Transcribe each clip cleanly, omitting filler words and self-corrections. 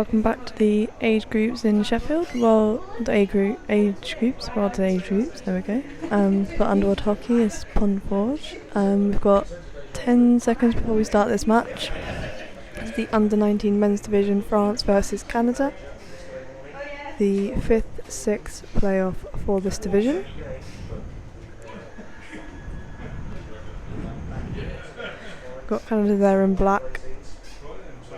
welcome back to the age groups in Sheffield. Well, the age groups, there we go. For underwater hockey is Pond Forge. We've got 10 seconds before we start this match. It's the under-19 men's division, France versus Canada. The 5th, 6th playoff for this division. Got Canada there in black.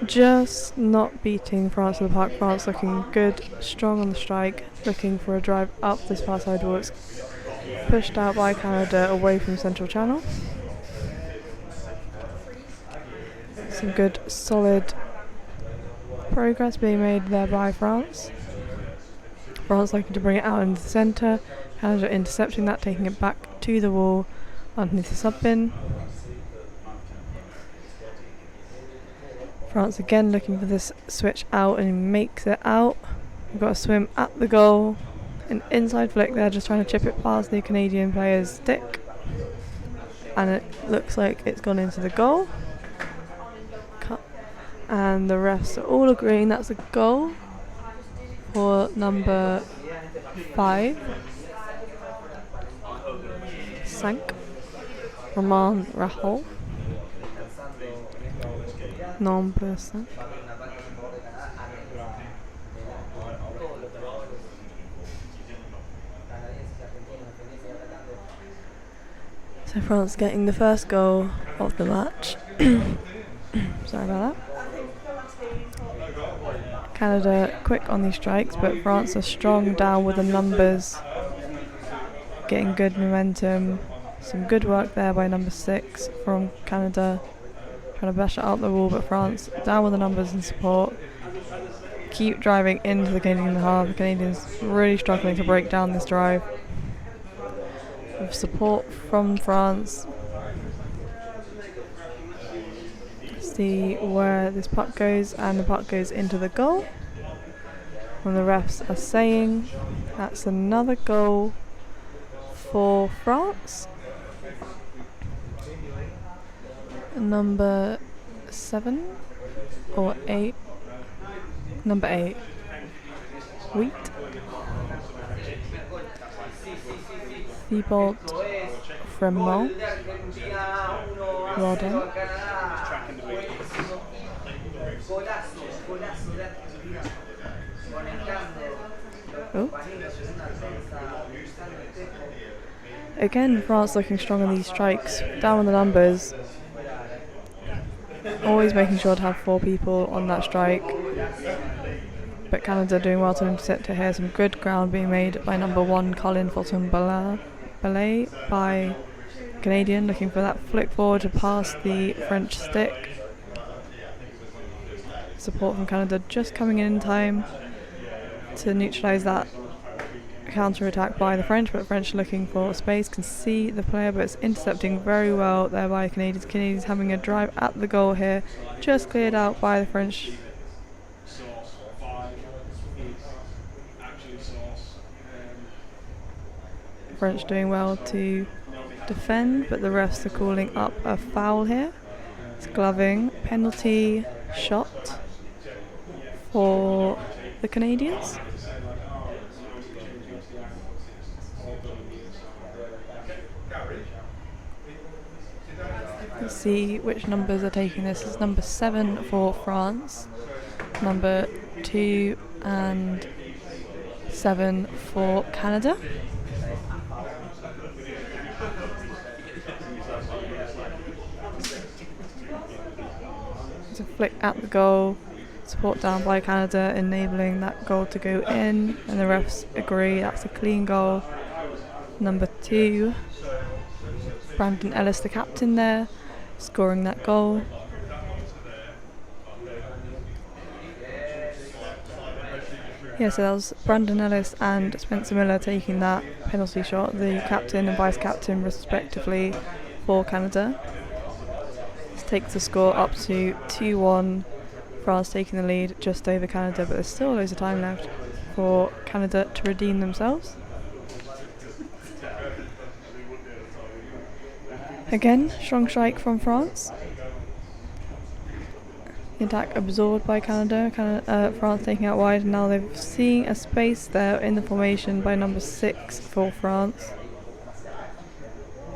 Just not beating France in the park. France looking good, strong on the strike, looking for a drive up this far side wall. It's pushed out by Canada away from central channel. Some good solid progress being made there by France. France looking to bring it out into the centre. Canada intercepting that, taking it back to the wall underneath the sub bin. France again looking for this switch out, and he makes it out. We've got a swim at the goal. An inside flick there, just trying to chip it past the Canadian player's stick. And it looks like it's gone into the goal. Cut. And the refs are all agreeing that's a goal for number 5. Sank. Roman Rahol. Number 5. So France getting the first goal of the match. Sorry about that. Canada quick on these strikes, but France are strong down with the numbers. Getting good momentum. Some good work there by number 6 from Canada. Trying to bash it out the wall, but France down with the numbers and support. Keep driving into the Canadian half. The Canadians really struggling to break down this drive. With support from France. See where this puck goes, and the puck goes into the goal. And the refs are saying that's another goal for France. Number 7 or 8. Number 8. Wheat. Thibault Fremont. Well done. Oh. Again, France looking strong on these strikes. Down on the numbers. Always making sure to have 4 people on that strike. But Canada doing well to intercept it here. Some good ground being made by number 1, Colin Fulton-Ballet by Canadian, looking for that flick forward to pass the French stick. Support from Canada just coming in time to neutralise that counter-attack by the French, but French looking for space, can see the player, but it's intercepting very well there by Canadians. Canadians having a drive at the goal here, just cleared out by the French. French doing well to defend, but the refs are calling up a foul here. It's gloving, penalty shot for the Canadians. Let's see which numbers are taking this. It's number 7 for France, number 2 and 7 for Canada. It's a flick at the goal, support down by Canada, enabling that goal to go in, and the refs agree that's a clean goal. Number 2, Brandon Ellis, the captain there, scoring that goal. Yeah, so that was Brandon Ellis and Spencer Miller taking that penalty shot, the captain and vice-captain respectively for Canada. This takes the score up to 2-1, France taking the lead just over Canada, but there's still loads of time left for Canada to redeem themselves. Again, strong strike from France. The attack absorbed by Canada. France taking out wide, and now they've seen a space there in the formation by number 6 for France.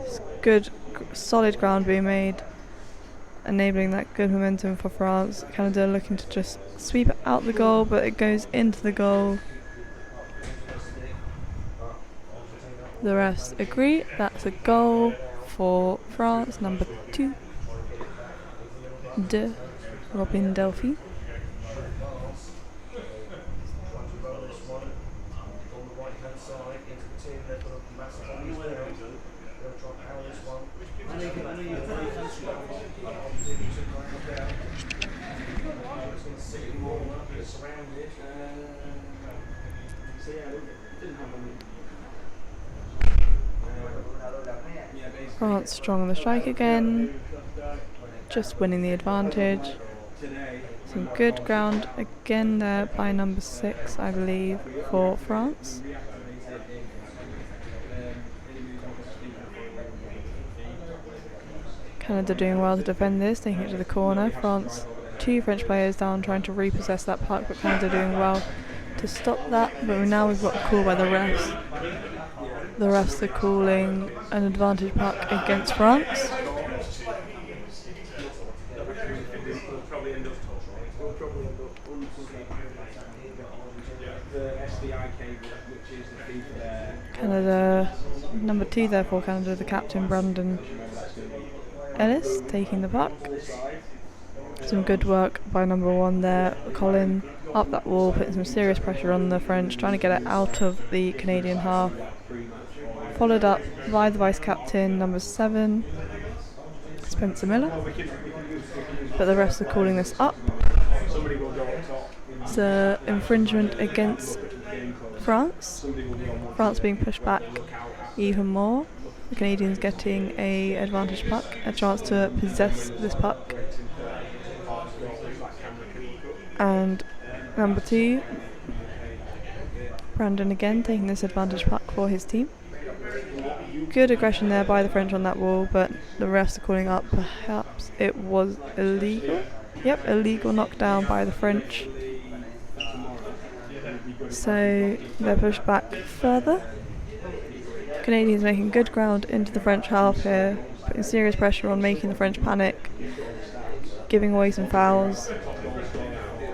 It's good, solid ground being made, enabling that good momentum for France. Canada looking to just sweep out the goal, but it goes into the goal. The refs agree. That's a goal for France, number 2, de Robin Delphi. France strong on the strike again, just winning the advantage. Some good ground again there by number 6, I believe, for France. Canada doing well to defend this, taking it to the corner. France, 2 French players down trying to repossess that puck, but Canada doing well to stop that. But now we've got a call by the refs. The refs are calling an advantage puck against France. Canada, number 2 there for Canada, the captain Brandon Ellis taking the puck. Some good work by number 1 there, Colin, up that wall, putting some serious pressure on the French, trying to get it out of the Canadian half. Followed up by the vice captain, number 7, Spencer Miller. But the refs are calling this up. It's an infringement against France. France being pushed back even more. The Canadians getting a advantage puck, a chance to possess this puck. And number 2, Brandon again taking this advantage puck for his team. Good aggression there by the French on that wall, but the refs are calling up. Perhaps it was illegal. Yep, illegal knockdown by the French. So they're pushed back further. Canadians making good ground into the French half here, putting serious pressure on, making the French panic, giving away some fouls.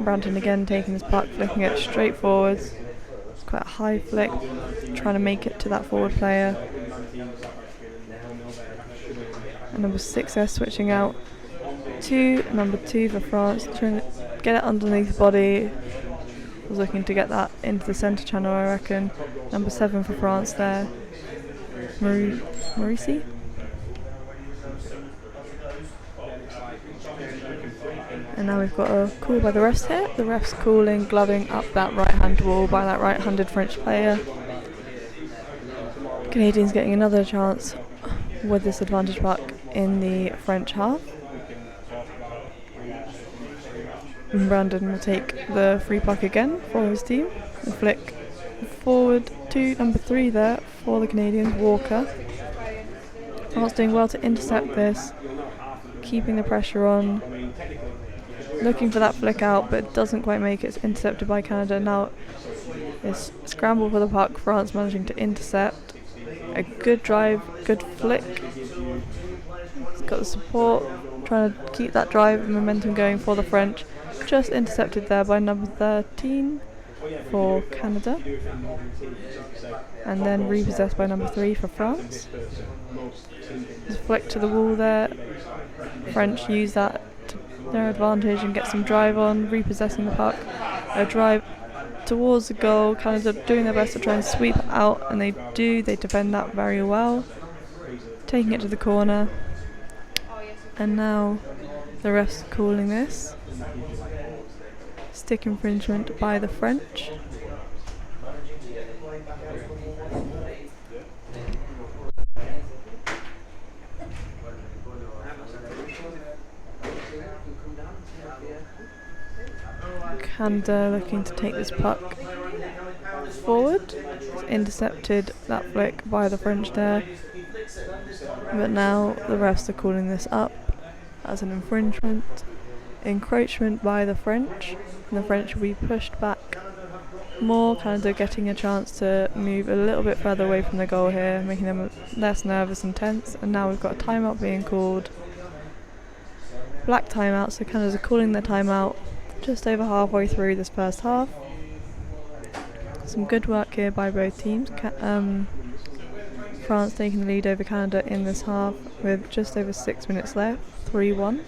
Brandon again taking this puck, flicking it straight forwards. It's quite a high flick, trying to make it to that forward player. And number 6 there switching out to number 2 for France, trying to get it underneath the body. Was looking to get that into the centre channel, I reckon. Number 7 for France there, Maurici. And now we've got a call by the refs here. The refs calling gloving up that right-hand wall by that right-handed French player. Canadians getting another chance with this advantage puck in the French half. And Brandon will take the free puck again for his team. The flick forward to number 3 there for the Canadians, Walker. France doing well to intercept this, keeping the pressure on, looking for that flick out, but it doesn't quite make it. It's intercepted by Canada. Now it's scramble for the puck, France managing to intercept. A good drive, good flick. It's got the support, trying to keep that drive and momentum going for the French. Just intercepted there by number 13 for Canada. And then repossessed by number 3 for France. There's a flick to the wall there. French use that to their advantage and get some drive on, repossessing the puck. A drive towards the goal, Canada doing their best to try and sweep it out, and they do. They defend that very well, taking it to the corner. And now the refs calling this stick infringement by the French. Canada looking to take this puck forward. It's intercepted that flick by the French there. But now the refs are calling this up as an infringement. encroachment by the French, and the French will be pushed back more, Canada getting a chance to move a little bit further away from the goal here, making them less nervous and tense. And now we've got a timeout being called. Black timeout, so Canada's calling their timeout just over halfway through this first half. Some good work here by both teams. France taking the lead over Canada in this half with just over 6 minutes left, 3-1.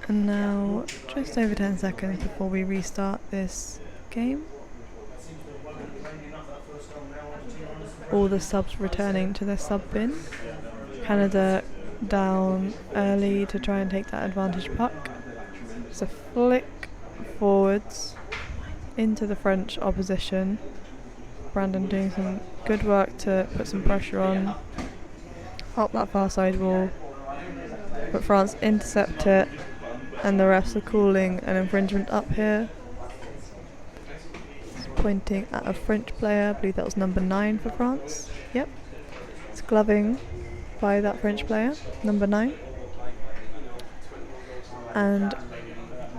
And now just over 10 seconds before we restart this game. All the subs returning to their sub bin. Canada down early to try and take that advantage puck. It's a flick forwards into the French opposition. Brandon doing some good work to put some pressure on up that far side wall, but France intercept it, and the refs are calling an infringement up here. It's pointing at a French player, I believe that was number 9 for France. Yep, it's gloving by that French player, number 9. And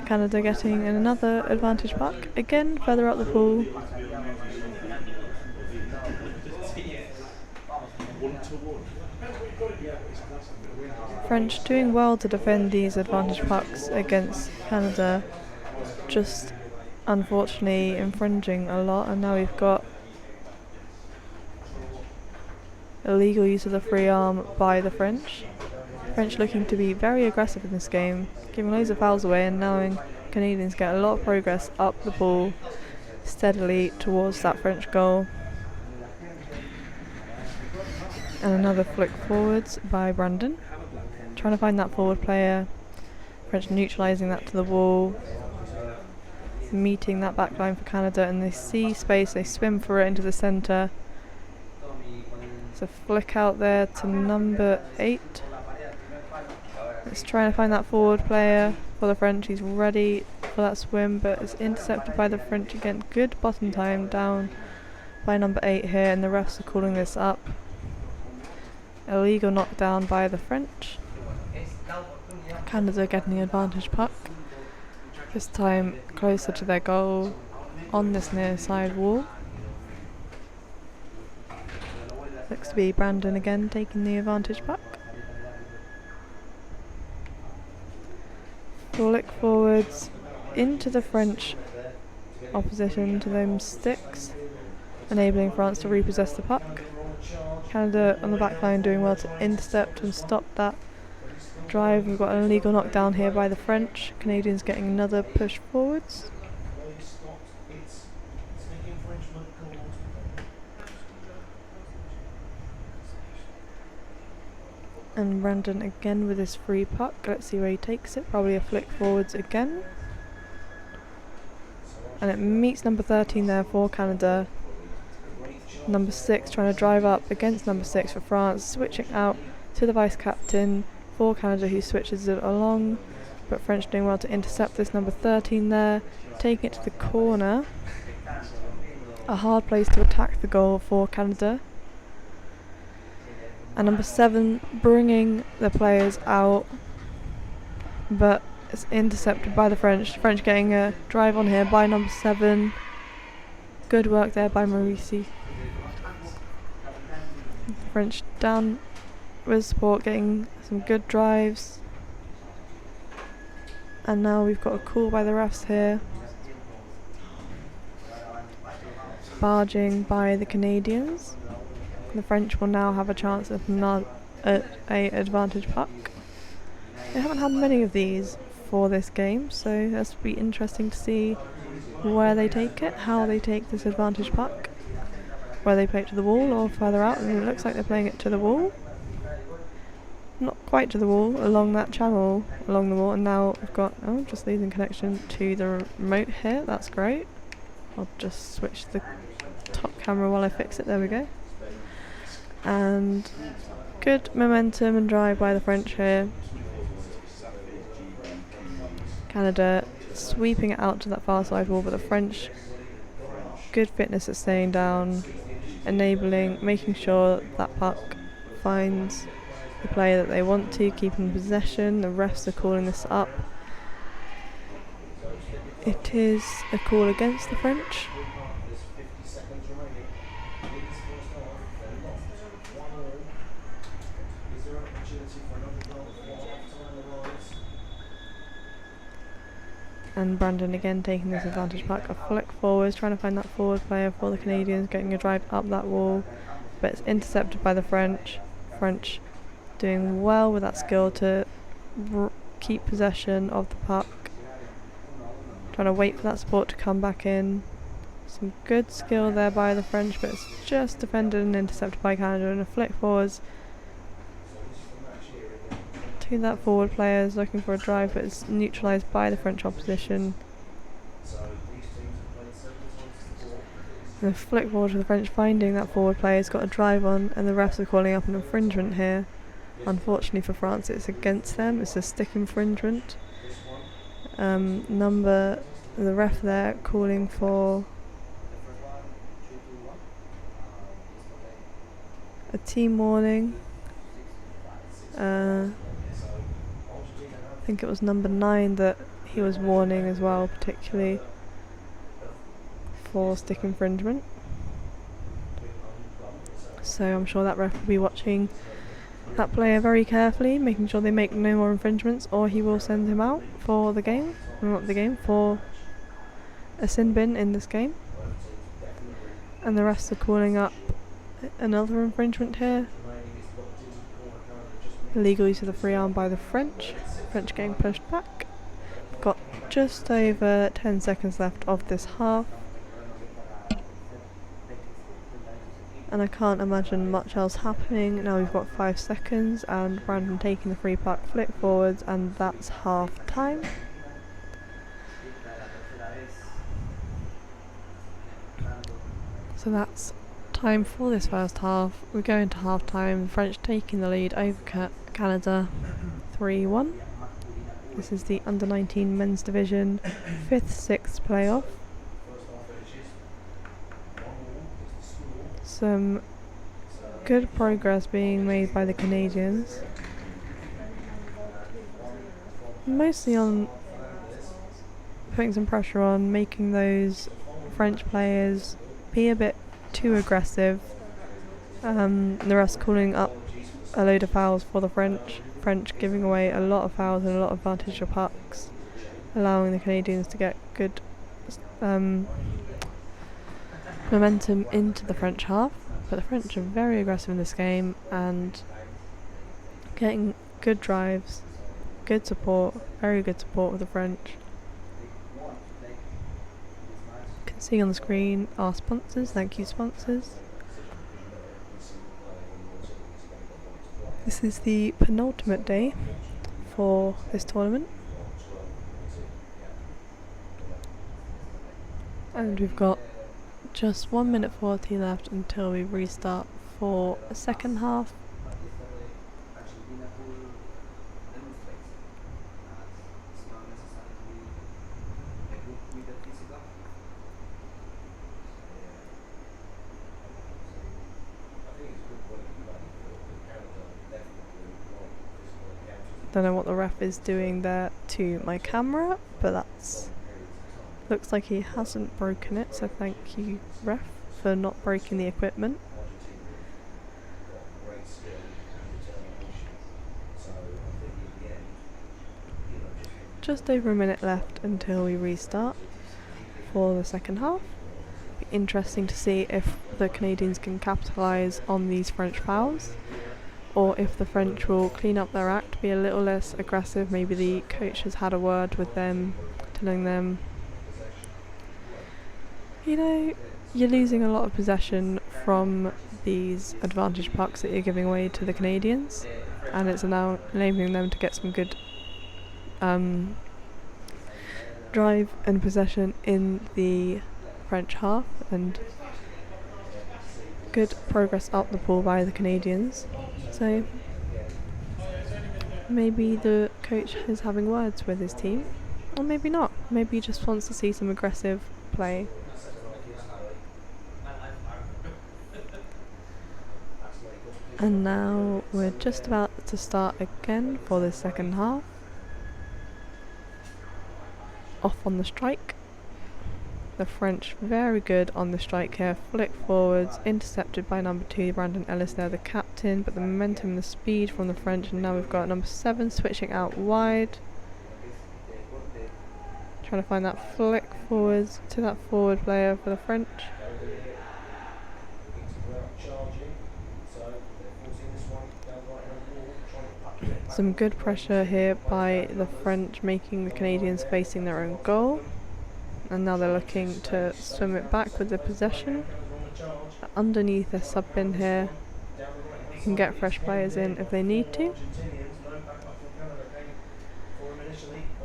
Canada getting another advantage puck, again further up the pool. French doing well to defend these advantage pucks against Canada, just unfortunately infringing a lot, and now we've got illegal use of the free arm by the French. French looking to be very aggressive in this game, giving loads of fouls away, and allowing Canadians get a lot of progress up the ball steadily towards that French goal. And another flick forwards by Brandon, trying to find that forward player. French neutralising that to the wall, meeting that back line for Canada, and they see space, they swim for it into the centre. It's a flick out there to number 8. It's trying to find that forward player for the French. He's ready for that swim, but it's intercepted by the French again. Good bottom time down by number 8 here, and the refs are calling this up. Illegal knockdown by the French. Canada getting the advantage puck. This time closer to their goal on this near side wall. Looks to be Brandon again taking the advantage puck. Flick forwards into the French opposition to them sticks, enabling France to repossess the puck. Canada on the back line doing well to intercept and stop that drive. We've got an illegal knockdown here by the French. Canadians getting another push forwards. And Brandon again with his free puck. Let's see where he takes it. Probably a flick forwards again. And it meets number 13 there for Canada. Number 6 trying to drive up against number 6 for France, switching out to the vice captain for Canada, who switches it along, but French doing well to intercept this number 13 there, taking it to the corner. A hard place to attack the goal for Canada. And number 7 bringing the players out, but it's intercepted by the French. French getting a drive on here by number 7. Good work there by Maurici. French down with support, getting some good drives. And now we've got a call by the refs here. Barging by the Canadians. The French will now have a chance at a advantage puck. They haven't had many of these for this game, so that's be interesting to see where they take it, how they take this advantage puck, whether they play it to the wall or further out, and it looks like they're playing it to the wall. not quite to the wall, along that channel, along the wall, and now we've got, just losing connection to the remote here, that's great. I'll just switch the top camera while I fix it, there we go. And good momentum and drive by the French here. Canada sweeping it out to that far side wall, but the French, good fitness at staying down, making sure that puck finds the player that they want to, keeping possession. The refs are calling this up. It is a call against the French. And Brandon again taking this advantage puck. A flick forwards, trying to find that forward player for the Canadians, getting a drive up that wall, but it's intercepted by the French. French doing well with that skill to keep possession of the puck. Trying to wait for that support to come back in. Some good skill there by the French, but it's just defended and intercepted by Canada. And a flick forwards to that forward player, is looking for a drive, but it's neutralised by the French opposition. And a flick forward to the French, finding that forward player, has got a drive on, and the refs are calling up an infringement here. Unfortunately for France, it's against them. It's a stick infringement. The ref there calling for a team warning. I think it was number 9 that he was warning as well, particularly for stick infringement. So I'm sure that ref will be watching that player very carefully, making sure they make no more infringements, or he will send him out for the game, for a sin bin in this game. And the rest are calling up another infringement here. Illegal use of the free arm by the French. French getting pushed back. Got just over 10 seconds left of this half. And I can't imagine much else happening. Now we've got 5 seconds and Brandon taking the free puck, flick forwards, and that's half time. So that's time for this first half. We go into half time, French taking the lead over Canada 3-1. This is the under-19 men's division 5th-6th playoff. Some good progress being made by the Canadians, mostly on putting some pressure on, making those French players be a bit too aggressive. The rest calling up a load of fouls for the French giving away a lot of fouls and a lot of advantage of pucks, allowing the Canadians to get good momentum into the French half. But the French are very aggressive in this game and getting good drives, good support, very good support with the French. You can see on the screen our sponsors, thank you sponsors. This is the penultimate day for this tournament. And we've got just 1 minute 40 left until we restart for a second half. Don't know what the ref is doing there to my camera, but that's looks like he hasn't broken it, so thank you ref for not breaking the equipment. Just over a minute left until we restart for the second half. Be interesting to see if the Canadians can capitalise on these French fouls, or if the French will clean up their act, be a little less aggressive. Maybe the coach has had a word with them, telling them, you know, you're losing a lot of possession from these advantage pucks that you're giving away to the Canadians. and it's now enabling them to get some good drive and possession in the French half, and good progress up the ball by the Canadians. So maybe the coach is having words with his team, or maybe not. Maybe he just wants to see some aggressive play. And now we're just about to start again for the second half. Off on the strike. The French very good on the strike here. Flick forwards, intercepted by number 2, Brandon Ellis there, the captain, but the momentum and the speed from the French, and now we've got number 7 switching out wide. Trying to find that flick forwards to that forward player for the French. Some good pressure here by the French, making the Canadians facing their own goal. And now they're looking to swim it back with the possession. Underneath their sub bin here. They can get fresh players in if they need to.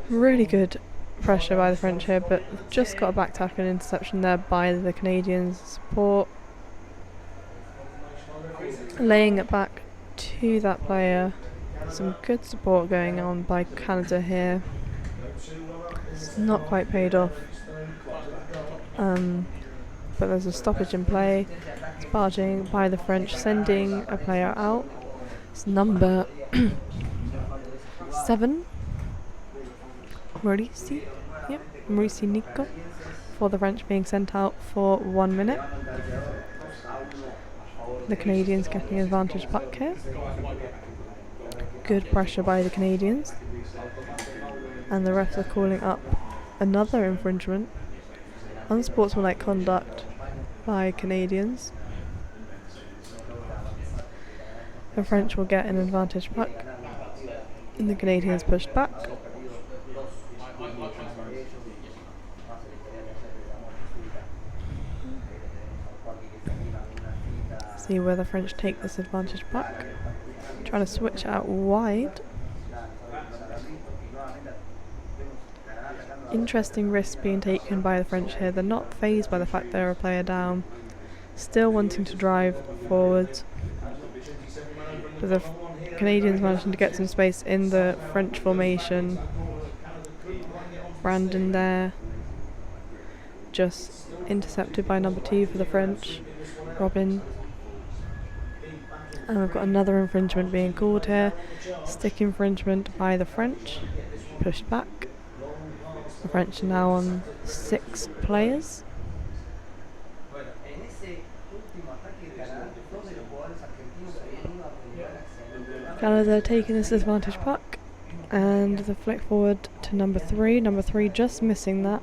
Really good pressure by the French here, but just got a back tackle and interception there by the Canadians. Support. Laying it back to that player. Some good support going on by Canada here. It's not quite paid off. But there's a stoppage in play. It's barging by the French, sending a player out. It's number 7. Maurici. Yep, Maurici Nico. For the French, being sent out for 1 minute. The Canadians getting advantage back here. Good pressure by the Canadians. And the refs are calling up another infringement. Unsportsmanlike conduct by Canadians. The French will get an advantage puck, and the Canadians pushed back. See where the French take this advantage puck. Trying to switch out wide. Interesting risks being taken by the French here. They're not fazed by the fact they're a player down. Still wanting to drive forwards. But the Canadians managing to get some space in the French formation. Brandon there. Just intercepted by number 2 for the French. Robin. And we've got another infringement being called here. Stick infringement by the French. Pushed back. The French are now on 6 players. Canada taking this advantage puck, and the flick forward to number 3. Number 3 just missing that.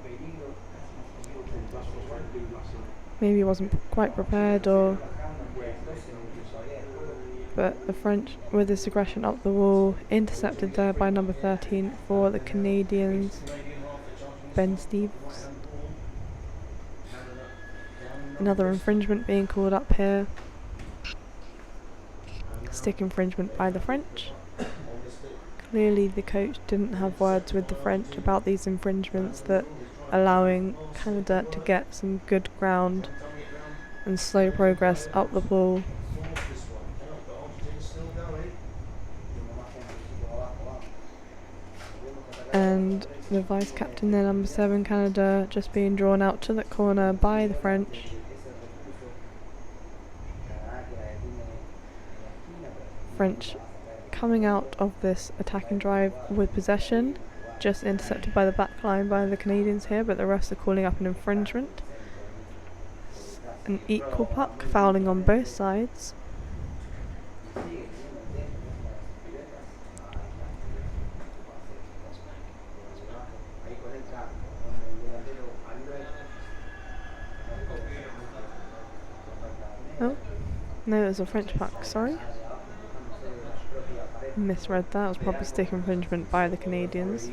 Maybe wasn't quite prepared, but the French with this aggression up the wall, intercepted there by number 13 for the Canadians. Ben Stevens. Another infringement being called up here. Stick infringement by the French. Clearly the coach didn't have words with the French about these infringements that allowing Canada to get some good ground and slow progress up the ball. And the vice captain there, number 7, Canada, just being drawn out to the corner by the French. French coming out of this attacking drive with possession, just intercepted by the back line by the Canadians here, but the refs are calling up an infringement. An equal puck, fouling on both sides. Oh, no, it was a French puck, sorry. Misread that, it was probably stick infringement by the Canadians.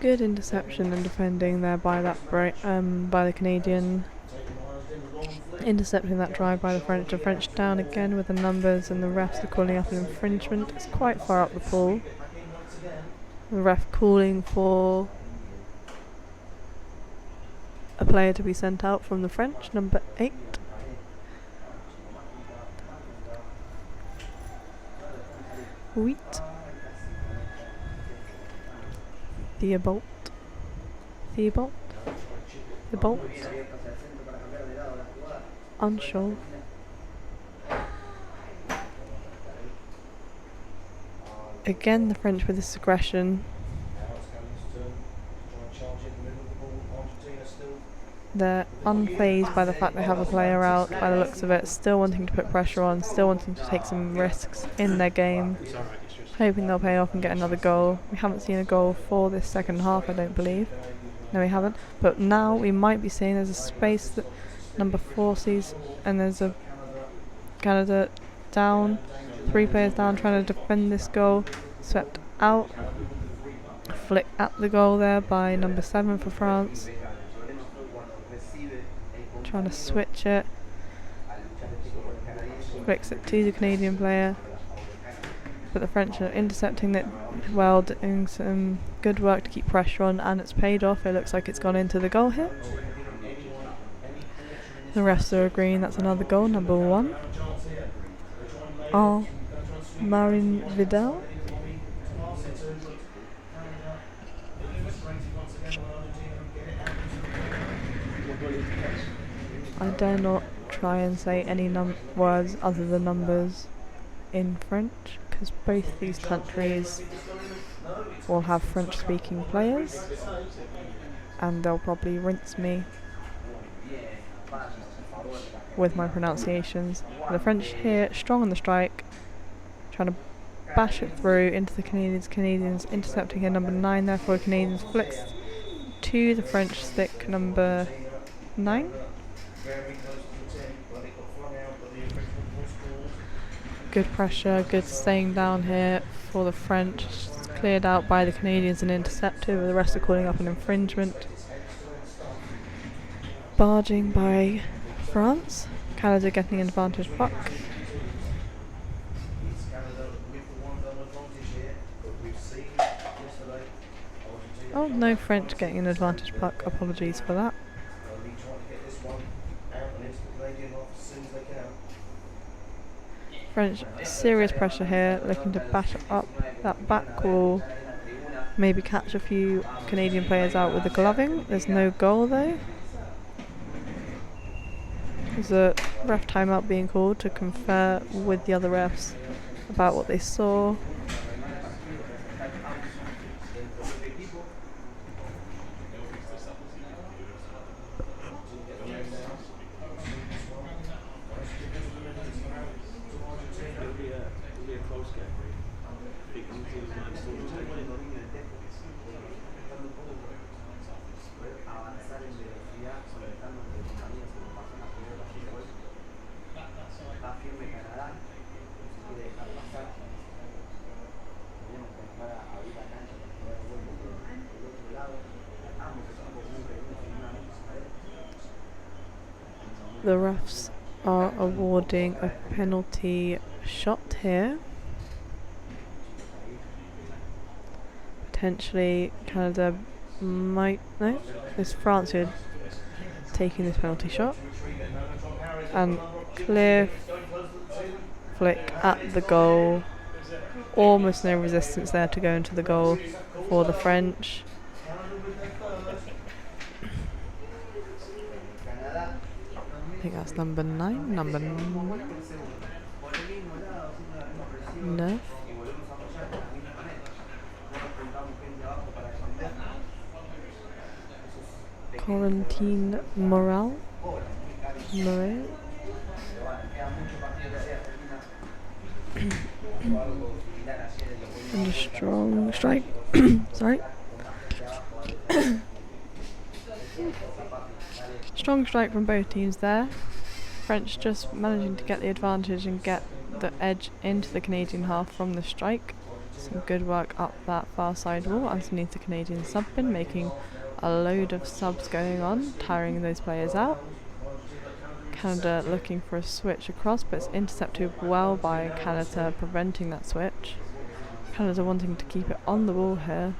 Good interception and defending there by that by the Canadian. Intercepting that drive by the French. The French down again with the numbers, and the refs are calling up an infringement. It's quite far up the pool. The ref calling for a player to be sent out from the French, number 8. Wheat. Theobald. Unsure. Again, the French with this aggression. They're unfazed by the fact they have a player out, by the looks of it, still wanting to put pressure on, still wanting to take some risks in their game, hoping they'll pay off and get another goal. We haven't seen a goal for this second half, I don't believe. No, we haven't. But now we might be seeing there's a space that number 4 sees, and there's a Canada down, 3 players down trying to defend this goal, swept out. Flick at the goal there by number 7 for France. Trying to switch it. Flicks it to the Canadian player. But the French are intercepting it well, doing some good work to keep pressure on, and it's paid off. It looks like it's gone into the goal here. The refs are agreeing that's another goal, number 1. Marin Vidal. I dare not try and say any words other than numbers in French, because both these countries will have French-speaking players, and they'll probably rinse me with my pronunciations. The French here, strong on the strike, trying to bash it through into the Canadians. Canadians intercepting here, number 9 there for Canadians, flicks to the French stick, number 9. Good pressure, good staying down here for the French. It's cleared out by the Canadians and intercepted, with the rest are calling up an infringement. Barging by France. Canada getting an advantage puck. Oh, no French getting an advantage puck. Apologies for that. French, serious pressure here, looking to batter up that back wall. Maybe catch a few Canadian players out with the gloving. There's no goal though. There's a ref timeout being called to confer with the other refs about what they saw. The refs are awarding a penalty shot here. Potentially Canada might... no, it's France who are taking this penalty shot. And clear flick at the goal. Almost no resistance there to go into the goal for the French. I think that's number 9. Number 9. Quarantine Morale. And a strong strike. Sorry. Strong strike from both teams there. French just managing to get the advantage and get the edge into the Canadian half from the strike. Some good work up that far side wall underneath the Canadian sub bin, making a load of subs going on, tiring those players out. Canada looking for a switch across, but it's intercepted well by Canada, preventing that switch. Canada wanting to keep it on the wall here.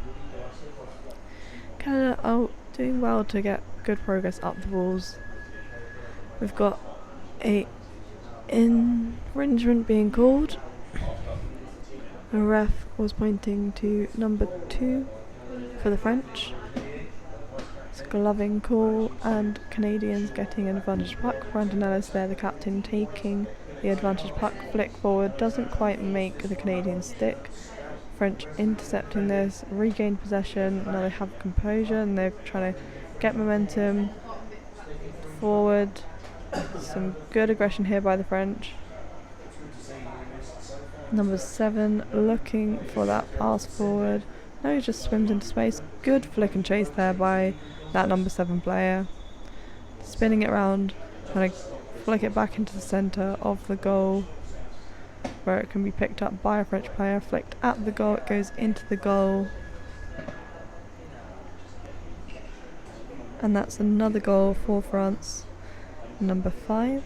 Canada are doing well to get good progress up the walls. We've got a infringement being called. The ref was pointing to number 2 for the French. It's a gloving call, and Canadians getting an advantage puck. Brandon Ellis there, the captain, taking the advantage puck. Flick forward, doesn't quite make the Canadian stick. French intercepting this, regain possession. Now they have composure and they're trying to get momentum forward. Some good aggression here by the French. Number 7 looking for that pass forward. No, he just swims into space. Good flick and chase there by that number 7 player. Spinning it around, trying to flick it back into the centre of the goal, where it can be picked up by a French player. Flicked at the goal, it goes into the goal. And that's another goal for France. Number 5,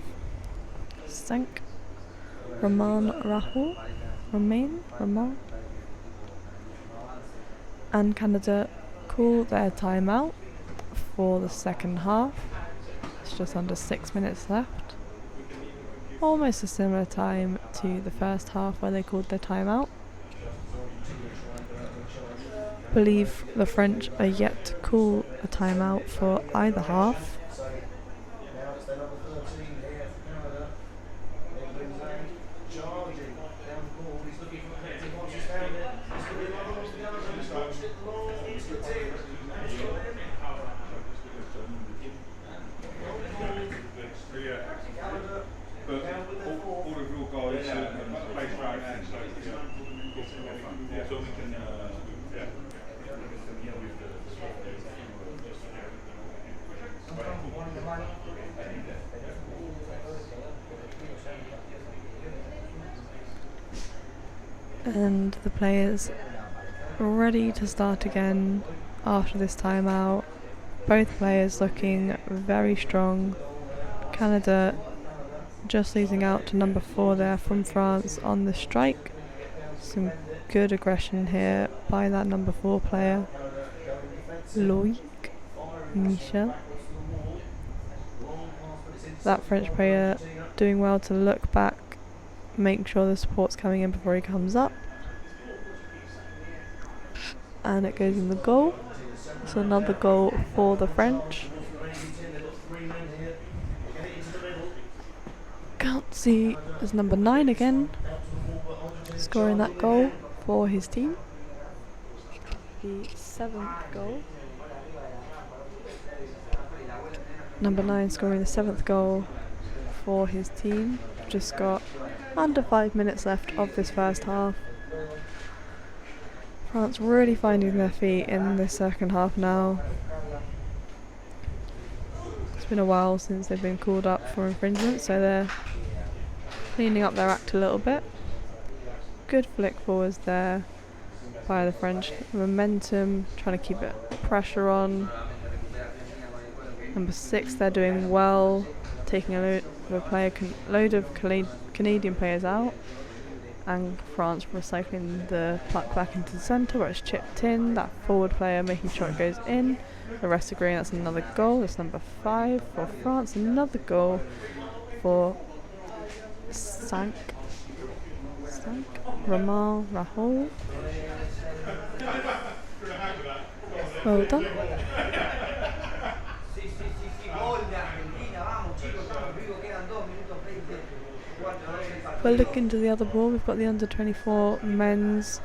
sank. Romain. And Canada call their timeout for the second half. It's just under 6 minutes left. Almost a similar time to the first half where they called their timeout. I believe the French are yet to call a timeout for either half. And the players ready to start again after this timeout. Both players looking very strong. Canada just losing out to number 4 there from France on the strike. Some good aggression here by that number 4 player, Loïc Michel. That French player doing well to look back, make sure the support's coming in before he comes up. And it goes in the goal. So another goal for the French. Can't see, there's number 9 again, scoring that goal for his team. The 7th goal. Number 9 scoring the 7th goal for his team. Just got under 5 minutes left of this first half. France really finding their feet in this second half now. It's been a while since they've been called up for infringement, so they're cleaning up their act a little bit. Good flick forwards there by the French. Momentum, trying to keep it pressure on. Number 6, they're doing well, taking a load of Canadian players out, and France recycling the puck back into the centre where it's chipped in. That forward player making sure it goes in. The rest agreeing that's another goal. That's number 5 for France. Another goal for Romain Rahul. Well done. We'll look into the other ball. We've got the under 24 men's,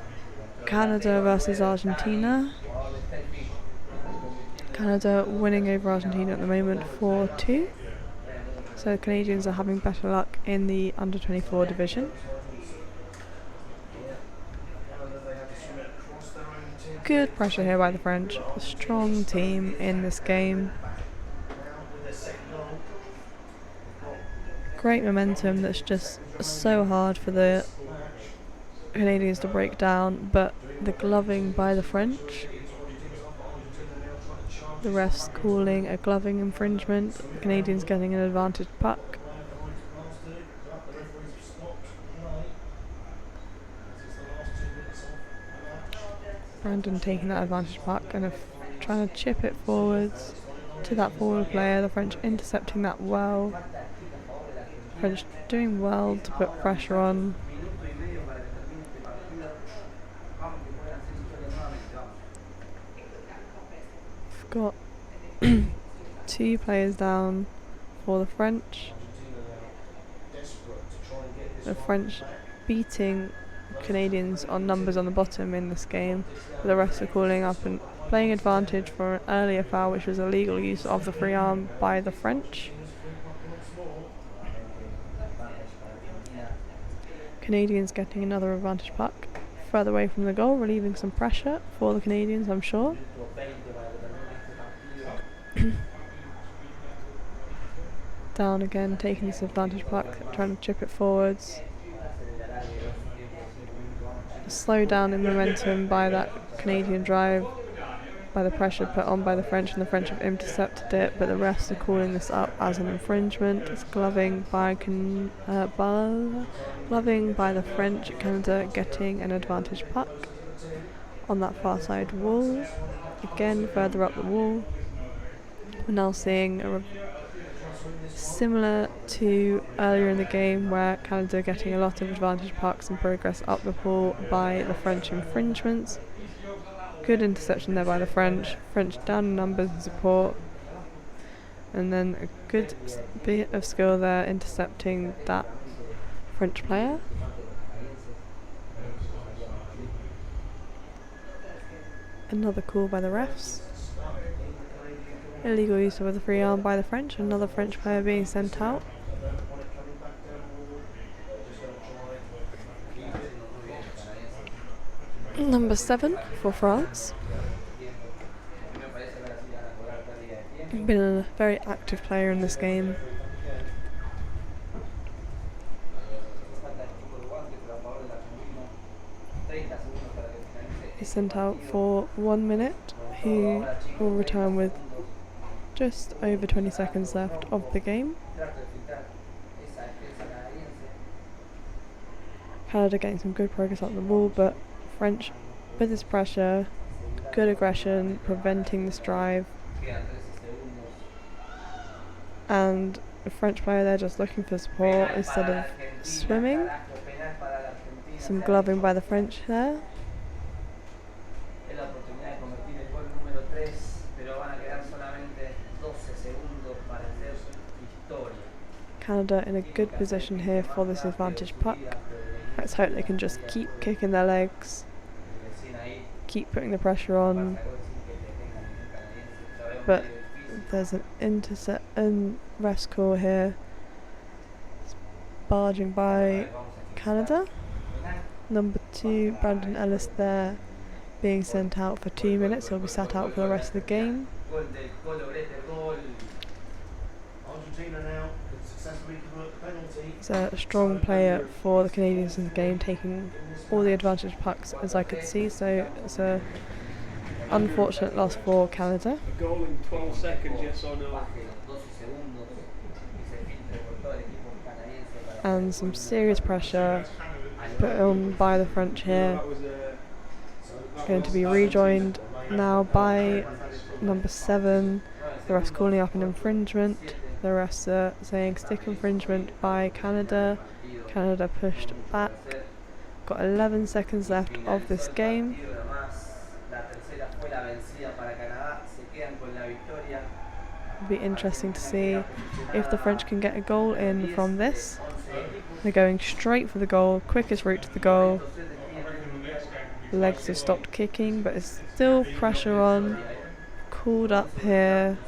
Canada versus Argentina. Canada winning over Argentina at the moment 4-2. So the Canadians are having better luck in the under 24 division. Good pressure here by the French. A strong team in this game. Great momentum that's just so hard for the Canadians to break down, but the gloving by the French. The refs calling a gloving infringement. The Canadians getting an advantage puck. Brandon taking that advantage puck and trying to chip it forwards to that forward player. The French intercepting that well. French doing well to put pressure on. We've got 2 players down for the French. The French beating Canadians on numbers on the bottom in this game. The rest are calling up and playing advantage for an earlier foul, which was illegal use of the free arm by the French. Canadians getting another advantage puck further away from the goal, relieving some pressure for the Canadians, I'm sure. Down again, taking this advantage puck, trying to chip it forwards. Slow down in momentum by that Canadian drive, by the pressure put on by the French, and the French have intercepted it, but the refs are calling this up as an infringement. It's gloving by the French. Canada getting an advantage puck on that far side wall. Again, further up the wall. We're now seeing similar to earlier in the game, where Canada getting a lot of advantage pucks and progress up the pool by the French infringements. Good interception there by the French. French down in numbers and support. And then a good bit of skill there intercepting that French player. Another call by the refs. Illegal use of the free arm by the French. Another French player being sent out. Number 7 for France. Been a very active player in this game. He's sent out for 1 minute. He will return with just over 20 seconds left of the game. Canada getting some good progress up the wall, but French, with this pressure, good aggression, preventing this drive. And a French player there just looking for support instead of swimming. Some gloving by the French there. Canada in a good position here for this advantage puck. Let's hope they can just keep kicking their legs, keep putting the pressure on. But there's an intercept and rest call here. It's barging by Canada. Number 2, Brandon Ellis there, being sent out for 2 minutes. He'll be sat out for the rest of the game. He's a strong player for the Canadians in the game, taking all the advantage pucks as I could see, so it's a unfortunate loss for Canada. A goal in 12 seconds, yes or no? And some serious pressure put on by the French here. Going to be rejoined now by number 7. The refs calling up an infringement. The refs are saying stick infringement by Canada. Canada pushed back. Got 11 seconds left of this game. It'll be interesting to see if the French can get a goal in from this. They're going straight for the goal, quickest route to the goal. The legs have stopped kicking, but it's still pressure on. Called up here.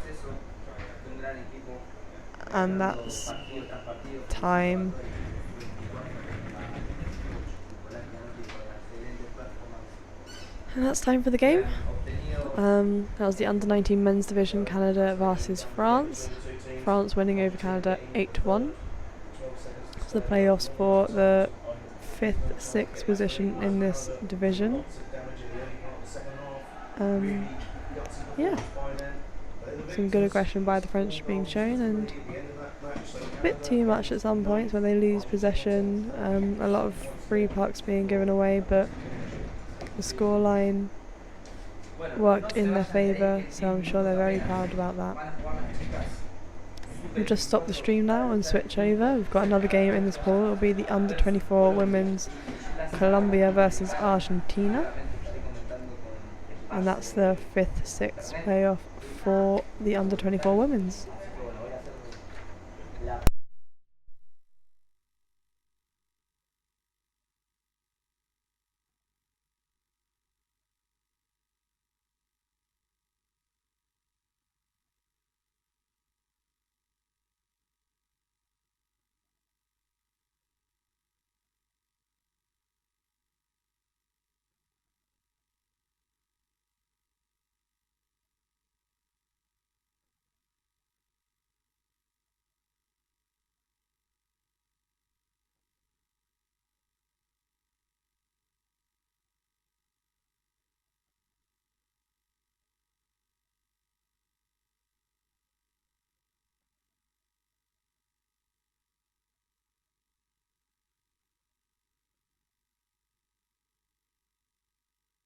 And that's time. And that's time for the game. That was the under-19 men's division, Canada versus France. France winning over Canada 8-1. So the playoffs for the 5th, 6th position in this division. Yeah, some good aggression by the French being shown, and a bit too much at some points when they lose possession. A lot of free pucks being given away, but the scoreline worked in their favour, so I'm sure they're very proud about that. We'll just stop the stream now and switch over. We've got another game in this pool. It'll be the under-24 women's Colombia versus Argentina, and that's the 5th, 6th playoff for the under-24 women's.